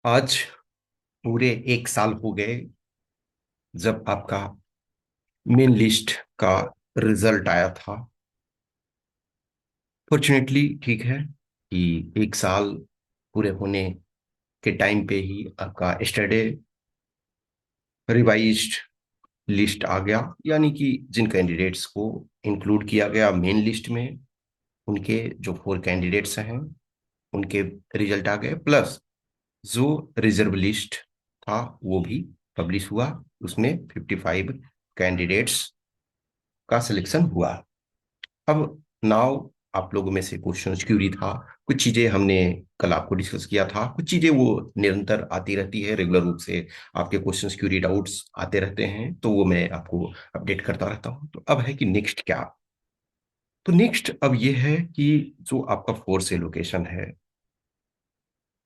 आज पूरे 1 साल हो गए जब आपका मेन लिस्ट का रिजल्ट आया था। फॉर्चुनेटली ठीक है कि 1 साल पूरे होने के टाइम पे ही आपका स्टडी रिवाइज्ड लिस्ट आ गया, यानी कि जिन कैंडिडेट्स को इंक्लूड किया गया मेन लिस्ट में उनके जो 4 कैंडिडेट्स हैं उनके रिजल्ट आ गए, प्लस जो रिजर्व लिस्ट था वो भी पब्लिश हुआ। उसमें 55 कैंडिडेट्स का सिलेक्शन हुआ। अब नाउ आप लोगों में से क्वेश्चन क्यूरी था, कुछ चीजें हमने कल आपको डिस्कस किया था, कुछ चीजें वो निरंतर आती रहती है, रेगुलर रूप से आपके क्वेश्चन क्यूरी डाउट्स आते रहते हैं, तो वो मैं आपको अपडेट करता रहता हूँ। तो अब है कि नेक्स्ट क्या। तो नेक्स्ट अब ये है कि जो आपका फोर्स एलोकेशन है,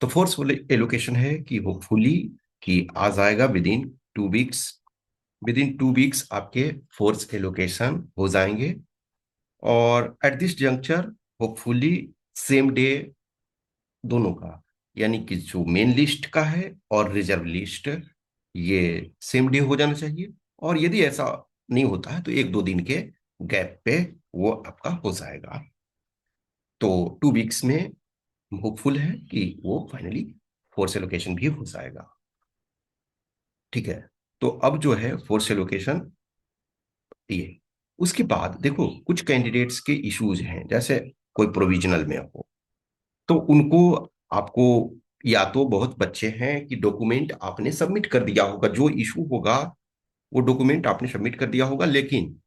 तो फोर्स एलोकेशन है कि होपफुली कि आ जाएगा with in 2 weeks. With in 2 weeks आपके फोर्स एलोकेशन हो जाएंगे। और at this juncture hopefully same day दोनों का, यानी कि जो मेन लिस्ट का है और रिजर्व लिस्ट, ये सेम डे हो जाना चाहिए। और यदि ऐसा नहीं होता है तो 1-2 दिन के गैप पे वो आपका हो जाएगा। तो 2 वीक्स में होपफुल है कि वो फाइनली फोर्स एलोकेशन भी हो जाएगा। ठीक है। तो अब जो है फोर्स एलोकेशन ये, उसके बाद देखो कुछ कैंडिडेट्स के इश्यूज हैं, जैसे कोई प्रोविजनल में हो तो उनको आपको, या तो बहुत बच्चे हैं कि डॉक्यूमेंट आपने सबमिट कर दिया होगा, जो इशू होगा वो डॉक्यूमेंट आपने सबमिट कर दिया होगा, लेकिन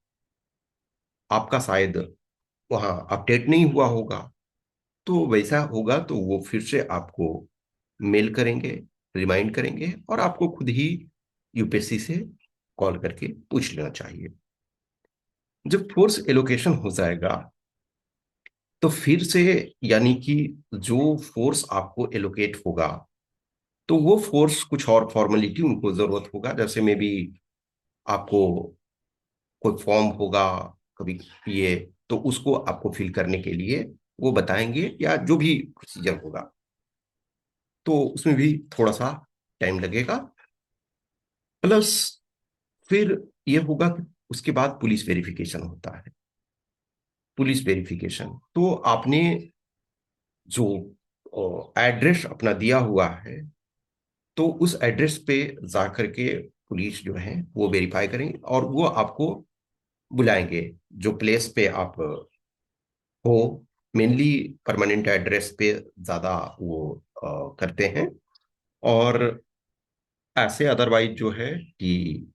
आपका शायद वहाँ अपडेट नहीं हुआ होगा। तो वैसा होगा तो वो फिर से आपको मेल करेंगे, रिमाइंड करेंगे, और आपको खुद ही यूपीएससी से कॉल करके पूछ लेना चाहिए। जब फोर्स एलोकेशन हो जाएगा तो फिर से, यानी कि जो फोर्स आपको एलोकेट होगा तो वो फोर्स कुछ और फॉर्मेलिटी उनको जरूरत होगा, जैसे में भी आपको कोई फॉर्म होगा कभी, ये तो उसको आपको फिल करने के लिए वो बताएंगे, या जो भी प्रोसीजर होगा तो उसमें भी थोड़ा सा टाइम लगेगा। प्लस फिर ये होगा कि उसके बाद पुलिस वेरिफिकेशन होता है। पुलिस वेरिफिकेशन तो आपने जो एड्रेस अपना दिया हुआ है, तो उस एड्रेस पे जा करके पुलिस जो है वो वेरीफाई करेंगे और वो आपको बुलाएंगे जो प्लेस पे आप हो। मेनली परमानेंट एड्रेस पे ज्यादा वो करते हैं। और ऐसे अदरवाइज जो है कि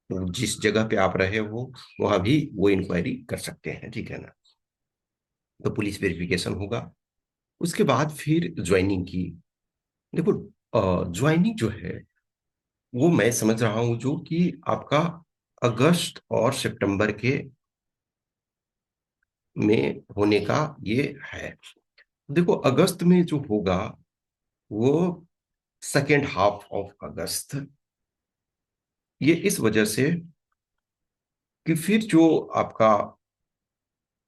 जिस जगह पे आप रहे हो वहां भी वो इंक्वायरी कर सकते हैं, ठीक है ना। तो पुलिस वेरिफिकेशन होगा। उसके बाद फिर ज्वाइनिंग की, देखो ज्वाइनिंग जो है वो मैं समझ रहा हूँ जो कि आपका अगस्त और सितंबर के में होने का ये है। देखो अगस्त में जो होगा वो सेकेंड हाफ ऑफ अगस्त, ये इस वजह से कि फिर जो आपका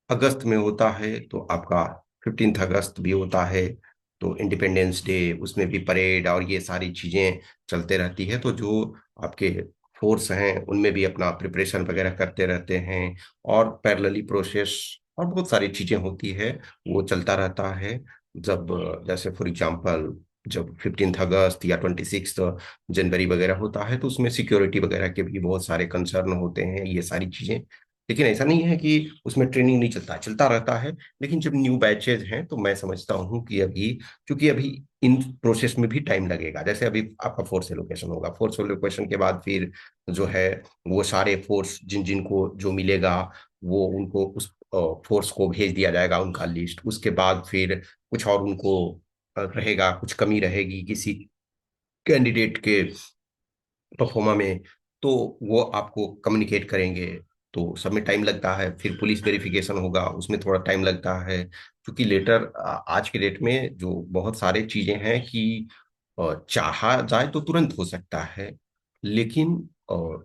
अगस्त में होता है तो आपका 15 अगस्त भी होता है, तो इंडिपेंडेंस डे, उसमें भी परेड और ये सारी चीजें चलते रहती है, तो जो आपके फोर्स हैं उनमें भी अपना प्रिपरेशन वगैरह करते रहते हैं। और पैरेलली प्रोसेस और बहुत सारी चीजें होती है, वो चलता रहता है। जब जैसे फॉर एग्जांपल जब 15 अगस्त या 26 जनवरी वगैरह होता है तो उसमें सिक्योरिटी वगैरह के भी बहुत सारे कंसर्न होते हैं, ये सारी चीजें। लेकिन ऐसा नहीं है कि उसमें ट्रेनिंग नहीं चलता, चलता रहता है। लेकिन जब न्यू बैचेज हैं तो मैं समझता हूँ कि अभी, क्योंकि अभी इन प्रोसेस में भी टाइम लगेगा, जैसे अभी आपका फोर्स एलोकेशन होगा, फोर्स एलोकेशन के बाद फिर जो है वो सारे फोर्स जिन जिन को जो मिलेगा वो उनको उस फोर्स को भेज दिया जाएगा उनका लिस्ट। उसके बाद फिर कुछ और उनको रहेगा, कुछ कमी रहेगी किसी कैंडिडेट के परफॉर्मा में, तो वो आपको कम्युनिकेट करेंगे। तो सब में टाइम लगता है। फिर पुलिस वेरिफिकेशन होगा, उसमें थोड़ा टाइम लगता है, क्योंकि लेटर आज के डेट में जो बहुत सारे चीजें हैं कि चाहा जाए तो तुरंत हो सकता है, लेकिन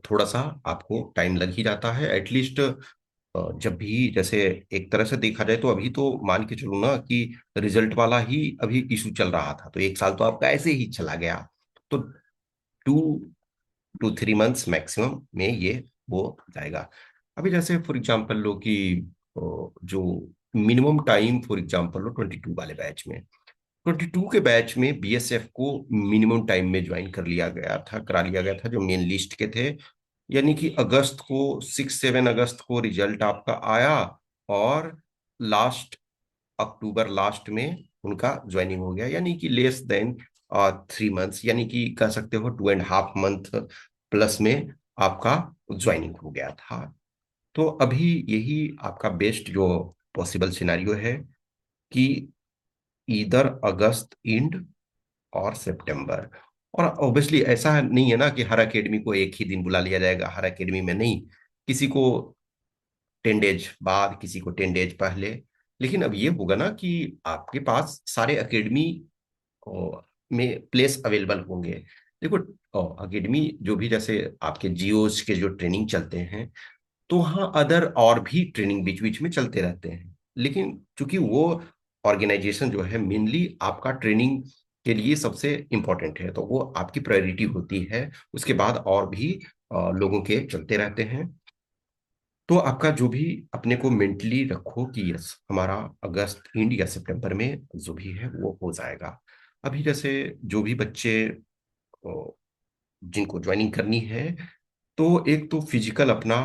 थोड़ा सा आपको टाइम लग ही जाता है। एटलीस्ट जब भी जैसे एक तरह से देखा जाए तो अभी तो मान के चलो ना कि रिजल्ट वाला ही अभी इशू चल रहा था, तो एक साल तो आपका ऐसे ही चला गया। तो 2 to 3 months मैक्सिमम में ये वो जाएगा। अभी जैसे फॉर एग्जांपल लो कि जो मिनिमम टाइम फॉर एग्जांपल लो 22 वाले बैच में, 22 के बैच में बीएसएफ को मिनिमम टाइम में ज्वाइन कर लिया गया था, करा लिया गया था जो मेन लिस्ट के थे। यानी कि अगस्त को 6-7 अगस्त को रिजल्ट आपका आया, और लास्ट अक्टूबर लास्ट में उनका ज्वाइनिंग हो गया, यानी कि लेस देन 3 months, यानी कि कह सकते हो 2.5 month प्लस में आपका ज्वाइनिंग हो गया था। तो अभी यही आपका बेस्ट जो पॉसिबल सिनेरियो है कि इधर अगस्त एंड और सितंबर। और ऑब्वियसली ऐसा नहीं है ना कि हर एकेडमी को एक ही दिन बुला लिया जाएगा, हर एकेडमी में नहीं, किसी को 10 डेज बाद, किसी को 10 डेज पहले। लेकिन अब ये होगा ना कि आपके पास सारे एकेडमी में प्लेस अवेलेबल होंगे। देखो एकेडमी जो भी जैसे आपके जियोस के जो ट्रेनिंग चलते हैं, तो हाँ अदर और भी ट्रेनिंग बीच बीच में चलते रहते हैं, लेकिन चूंकि वो ऑर्गेनाइजेशन जो है मेनली आपका ट्रेनिंग के लिए सबसे इम्पोर्टेंट है, तो वो आपकी प्रायोरिटी होती है। उसके बाद और भी लोगों के चलते रहते हैं। तो आपका जो भी अपने को मेंटली रखो कि यस हमारा अगस्त एंड या सितंबर में जो भी है वो हो जाएगा। अभी जैसे जो भी बच्चे अ, जिनको ज्वाइनिंग करनी है, तो एक तो फिजिकल अपना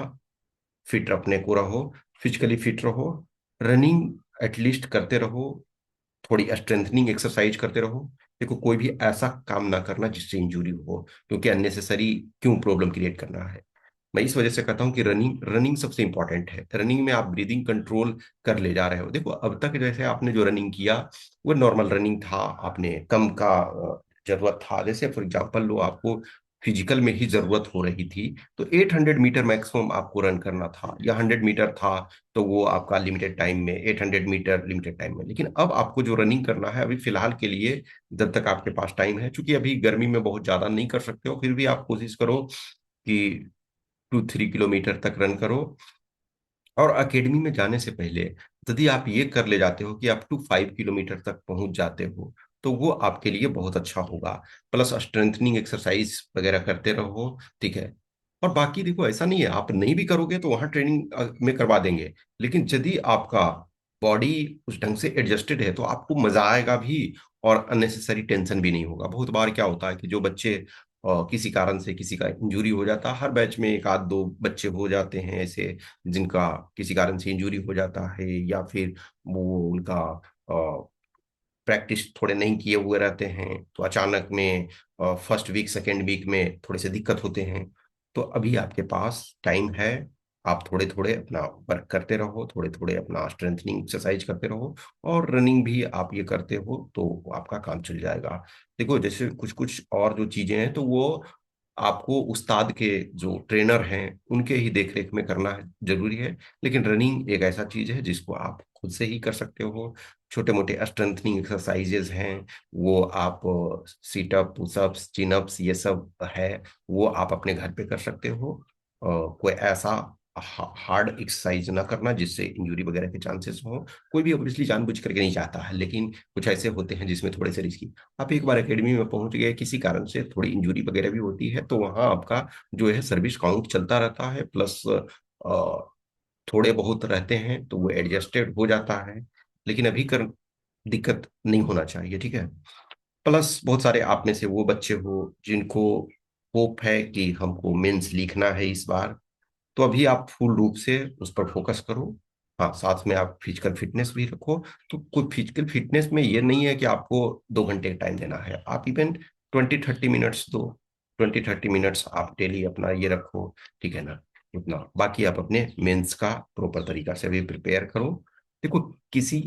फिट रखने को रहो, फिजिकली फिट रहो, रनिंग एटलीस्ट करते रहो, थोड़ी स्ट्रेंथनिंग एक्सरसाइज करते रहो। देखो कोई भी ऐसा काम ना करना जिससे इंजुरी हो, क्योंकि अननेसेसरी क्यों प्रॉब्लम क्रिएट करना है। मैं इस वजह से कहता हूँ कि रनिंग रनिंग सबसे इंपॉर्टेंट है। रनिंग में आप ब्रीदिंग कंट्रोल कर ले जा रहे हो। देखो अब तक जैसे आपने जो रनिंग किया वो नॉर्मल रनिंग था, आपने कम का जरूरत था। जैसे फॉर एग्जांपल लो आपको फिजिकल में ही जरूरत हो रही थी, तो 800 मीटर मैक्सिमम आपको रन करना था, या 100 मीटर था तो वो आपका लिमिटेड टाइम में, 800 मीटर लिमिटेड टाइम में। लेकिन अब आपको जो रनिंग करना है अभी फिलहाल के लिए, जब तक आपके पास टाइम है, क्योंकि अभी गर्मी में बहुत ज्यादा नहीं कर सकते हो, फिर भी आप कोशिश करो कि 2-3 किलोमीटर तक रन करो। और एकेडमी में जाने से पहले यदि आप ये कर ले जाते हो कि अप टू 5 किलोमीटर तक पहुंच जाते हो, तो वो आपके लिए बहुत अच्छा होगा। प्लस स्ट्रेंथनिंग एक्सरसाइज वगैरह करते रहो, ठीक है। और बाकी देखो ऐसा नहीं है आप नहीं भी करोगे तो वहां ट्रेनिंग में करवा देंगे, लेकिन यदि आपका बॉडी उस ढंग से एडजस्टेड है तो आपको मजा आएगा भी, और अननेसेसरी टेंशन भी नहीं होगा। बहुत बार क्या होता है कि जो बच्चे किसी कारण से किसी का इंजुरी हो जाता है, हर बैच में एक आध दो बच्चे हो जाते हैं ऐसे जिनका किसी कारण से इंजरी हो जाता है, या फिर वो उनका प्रैक्टिस थोड़े नहीं किए हुए रहते हैं, तो अचानक में फर्स्ट वीक सेकेंड वीक में थोड़े से दिक्कत होते हैं। तो अभी आपके पास टाइम है, आप थोड़े थोड़े अपना वर्क करते रहो, थोड़े थोड़े अपना स्ट्रेंथनिंग एक्सरसाइज करते रहो, और रनिंग भी आप ये करते हो तो आपका काम चल जाएगा। देखो जैसे कुछ कुछ और जो चीजें हैं तो वो आपको उस्ताद के जो ट्रेनर हैं उनके ही देख रेख में करना जरूरी है। लेकिन रनिंग एक ऐसा चीज है जिसको आप खुद से ही कर सकते हो। छोटे मोटे स्ट्रेंथनिंग एक्सरसाइजेज हैं, वो आप सीटअप पुशअप्स चिनअप्स ये सब है, वो आप अपने घर पे कर सकते हो। कोई ऐसा हार्ड एक्सरसाइज ना करना जिससे इंजरी वगैरह के चांसेस हो। कोई भी ऑब्वियसली जानबूझ करके नहीं चाहता है, लेकिन कुछ ऐसे होते हैं जिसमें थोड़े से रिस्की। आप एक बार एकेडमी में पहुंच गए, किसी कारण से थोड़ी इंजरी वगैरह भी होती है, तो वहाँ आपका जो है सर्विस काउंट चलता रहता है, प्लस थोड़े बहुत रहते हैं तो वो एडजस्टेड हो जाता है। लेकिन अभी कर दिक्कत नहीं होना चाहिए, ठीक है। प्लस बहुत सारे आप में से वो बच्चे हो जिनको होप है कि हमको मेंस लिखना है इस बार, तो अभी आप फुल रूप से उस पर फोकस करो। हाँ साथ में आप फिजिकल फिटनेस भी रखो। तो कोई फिजिकल फिटनेस में ये नहीं है कि आपको 2 घंटे टाइम देना है, आप इवन 20-30 मिनट्स दो। 20-30 मिनट्स आप डेली अपना ये रखो, ठीक है ना। उतना बाकी आप अपने मेंस का प्रॉपर तरीका से भी प्रिपेयर करो। देखो किसी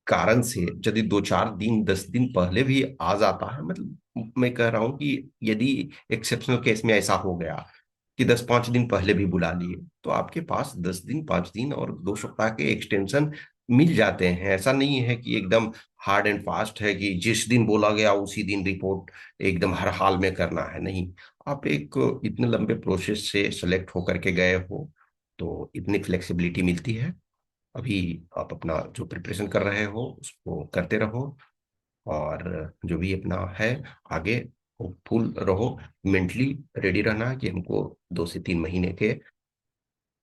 कारण से यदि 2-4 दिन 10 दिन पहले भी आ जाता है, मतलब मैं कह रहा हूं कि यदि एक्सेप्शनल केस में ऐसा हो गया कि 10-5 दिन पहले भी बुला लिए, तो आपके पास 10 दिन 5 दिन और 2 सप्ताह के एक्सटेंशन मिल जाते हैं। ऐसा नहीं है कि एकदम हार्ड एंड फास्ट है कि जिस दिन बोला गया उसी दिन रिपोर्ट एकदम हर हाल में करना है, नहीं। आप एक इतने लंबे प्रोसेस से सेलेक्ट होकर के गए हो, तो इतनी फ्लेक्सिबिलिटी मिलती है। अभी आप अपना जो प्रिपरेशन कर रहे हो उसको करते रहो, और जो भी अपना है आगे होपफुल रहो, मेंटली रेडी रहना कि हमको 2 से 3 महीने के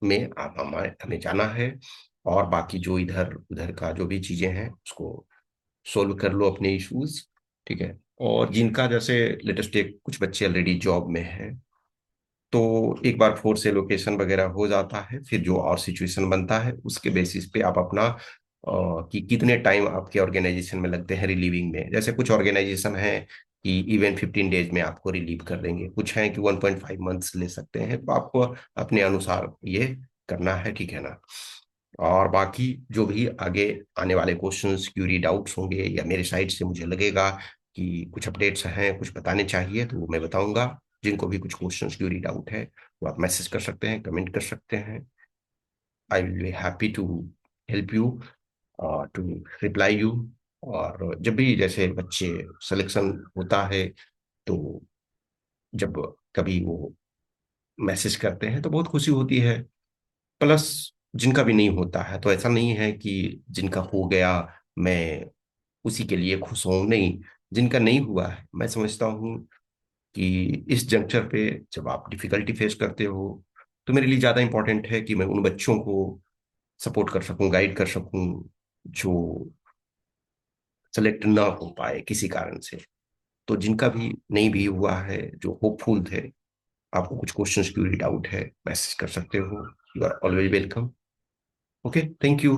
में आप हमारे हमें जाना है। और बाकी जो इधर उधर का जो भी चीजें हैं उसको सोल्व कर लो, अपने इश्यूज। ठीक है। और जिनका जैसे लेटेस्ट एक कुछ बच्चे ऑलरेडी जॉब में हैं, तो एक बार फोर्स एलोकेशन वगैरह हो जाता है, फिर जो और सिचुएशन बनता है उसके बेसिस पे आप अपना कि कितने टाइम आपके ऑर्गेनाइजेशन में लगते हैं रिलीविंग में। जैसे कुछ ऑर्गेनाइजेशन है कि इवन 15 डेज में आपको रिलीव कर देंगे, कुछ हैं कि 1.5 मंथ्स ले सकते हैं, तो आपको अपने अनुसार ये करना है। ठीक है ना। और बाकी जो भी आगे आने वाले क्वेश्चंस क्यूरी डाउट्स होंगे, या मेरे साइड से मुझे लगेगा कि कुछ अपडेट्स हैं, कुछ बताने चाहिए, तो वो मैं बताऊंगा। जिनको भी कुछ क्वेश्चंस क्यूरी डाउट है वो आप मैसेज कर सकते हैं, कमेंट कर सकते हैं। I will be happy to help you, to reply you. और जब भी जैसे बच्चे सिलेक्शन होता है, तो जब कभी वो मैसेज करते हैं तो बहुत खुशी होती है। प्लस जिनका भी नहीं होता है, तो ऐसा नहीं है कि जिनका हो गया मैं उसी के लिए खुश हूं, नहीं। जिनका नहीं हुआ है, मैं समझता हूँ कि इस जंक्चर पे जब आप डिफिकल्टी फेस करते हो, तो मेरे लिए ज़्यादा इंपॉर्टेंट है कि मैं उन बच्चों को सपोर्ट कर सकूं, गाइड कर सकूं, जो सेलेक्ट ना हो पाए किसी कारण से। तो जिनका भी नहीं भी हुआ है, जो होपफुल थे, आपको कुछ क्वेश्चंस क्यूरी डाउट है, मैसेज कर सकते हो। You are always welcome. Okay, thank you.